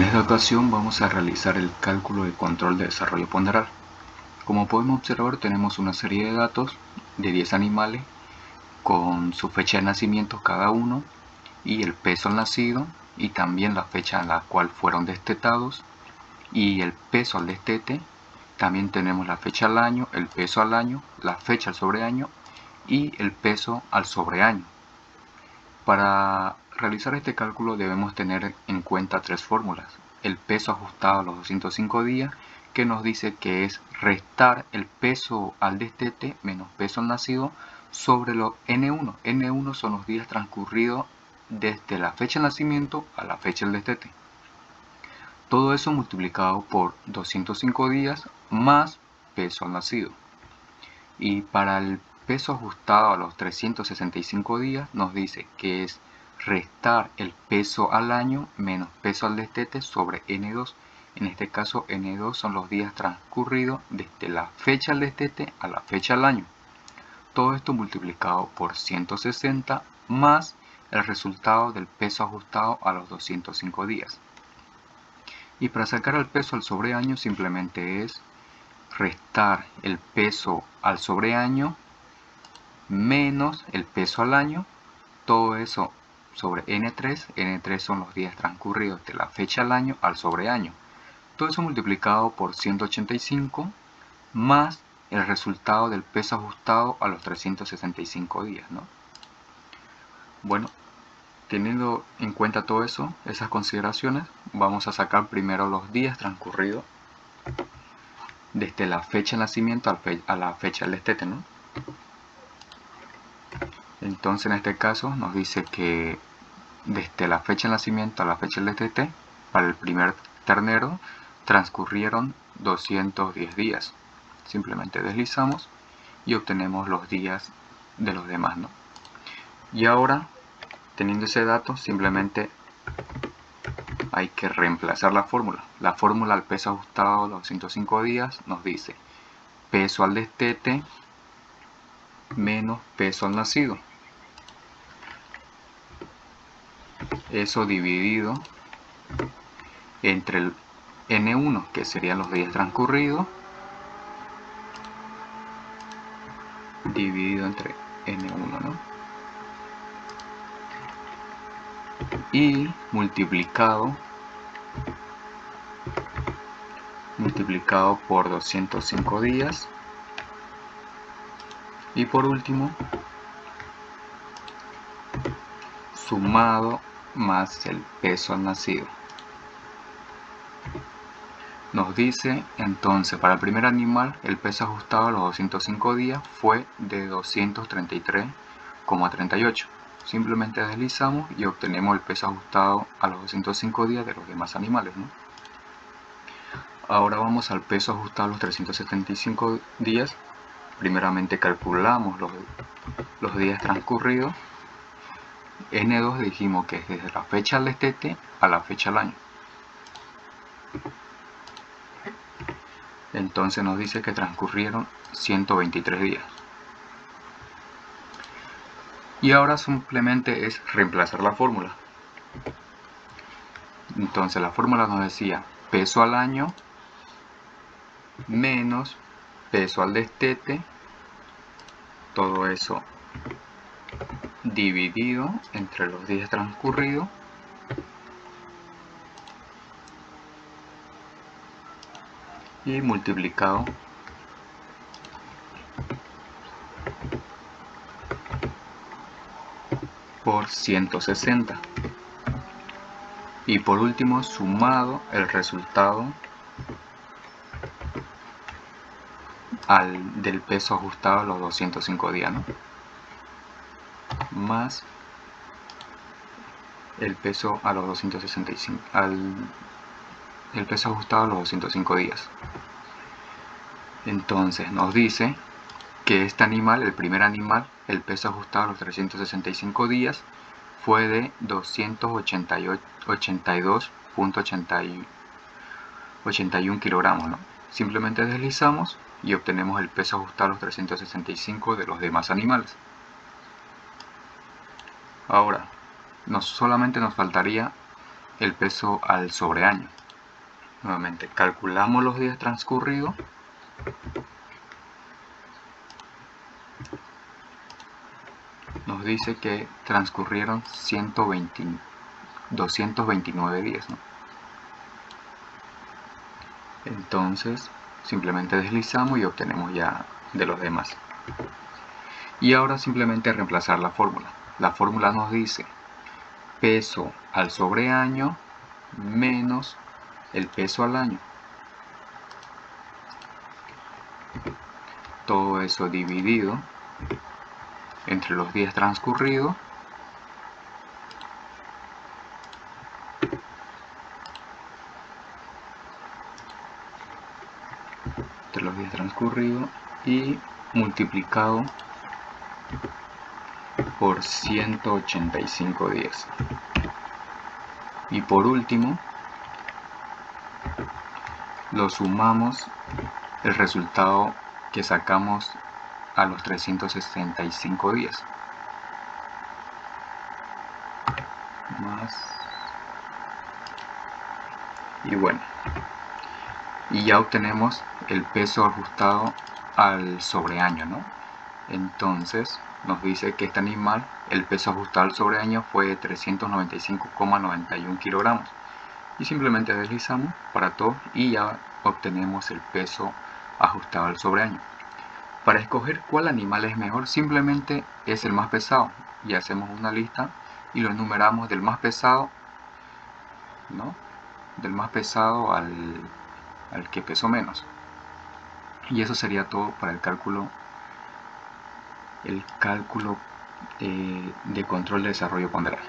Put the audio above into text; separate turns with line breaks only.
En esta ocasión vamos a realizar el cálculo de control de desarrollo ponderal. Como podemos observar, tenemos una serie de datos de 10 animales con su fecha de nacimiento cada uno y el peso al nacido y también la fecha en la cual fueron destetados y el peso al destete. También tenemos la fecha al año, el peso al año, la fecha al sobreaño y el peso al sobreaño. Para realizar este cálculo debemos tener en cuenta tres fórmulas. El peso ajustado a los 205 días, que nos dice que es restar el peso al destete menos peso al nacido sobre los N1. N1 son los días transcurridos desde la fecha de nacimiento a la fecha del destete. Todo eso multiplicado por 205 días más peso al nacido. Y para el peso ajustado a los 365 días nos dice que es restar el peso al año menos peso al destete sobre N2. En este caso N2 son los días transcurridos desde la fecha al destete a la fecha al año. Todo esto multiplicado por 160 más el resultado del peso ajustado a los 205 días. Y para sacar el peso al sobreaño simplemente es restar el peso al sobreaño menos el peso al año, todo eso sobre N3. N3 son los días transcurridos de la fecha al año al sobreaño. Todo eso multiplicado por 185 más el resultado del peso ajustado a los 365 días, ¿no? Bueno, teniendo en cuenta todo eso, esas consideraciones, vamos a sacar primero los días transcurridos desde la fecha de nacimiento a la fecha del destete, ¿no? Entonces en este caso nos dice que desde la fecha de nacimiento a la fecha del destete, para el primer ternero transcurrieron 210 días. Simplemente deslizamos y obtenemos los días de los demás, ¿no? Y ahora, teniendo ese dato, simplemente hay que reemplazar la fórmula. La fórmula al peso ajustado a los 205 días nos dice peso al destete menos peso al nacido. Eso dividido entre el N1, que serían los días transcurridos, dividido entre N1, ¿no? Y multiplicado por 205 días. Y por último, sumado más el peso al nacido. Nos dice entonces, para el primer animal, el peso ajustado a los 205 días fue de 233,38. Simplemente deslizamos y obtenemos el peso ajustado a los 205 días de los demás animales, ¿no? Ahora vamos al peso ajustado a los 375 días. Primeramente calculamos los días transcurridos. N2 dijimos que es desde la fecha al destete a la fecha al año. Entonces nos dice que transcurrieron 123 días. Y ahora simplemente es reemplazar la fórmula. Entonces la fórmula nos decía peso al año menos peso al destete, todo eso dividido entre los días transcurridos y multiplicado por 160. Y por último sumado el resultado del peso ajustado a los 205 días, ¿no? Más el peso a los 265, el peso ajustado a los 205 días. Entonces nos dice que este animal, el primer animal, el peso ajustado a los 365 días fue de 282,81 kilogramos, ¿no? Simplemente deslizamos y obtenemos el peso ajustado a los 365 de los demás animales. Ahora, solamente nos faltaría el peso al sobreaño. Nuevamente calculamos los días transcurridos. Nos dice que transcurrieron 229 días, ¿no? Entonces simplemente deslizamos y obtenemos ya de los demás. Y ahora simplemente reemplazar la fórmula. La fórmula nos dice peso al sobreaño menos el peso al año. Todo eso dividido entre los días transcurridos y multiplicado por 185 días. Y por último lo sumamos el resultado que sacamos a los 365 días más, y bueno, y ya obtenemos el peso ajustado al sobreaño, ¿no? Entonces nos dice que este animal, el peso ajustado al sobreaño fue de 395,91 kilogramos. Y simplemente deslizamos para todos y ya obtenemos el peso ajustado al sobreaño. Para escoger cuál animal es mejor, simplemente es el más pesado y hacemos una lista y lo enumeramos del más pesado, ¿no? Del más pesado al que pesó menos. Y eso sería todo para el cálculo de control de desarrollo ponderal.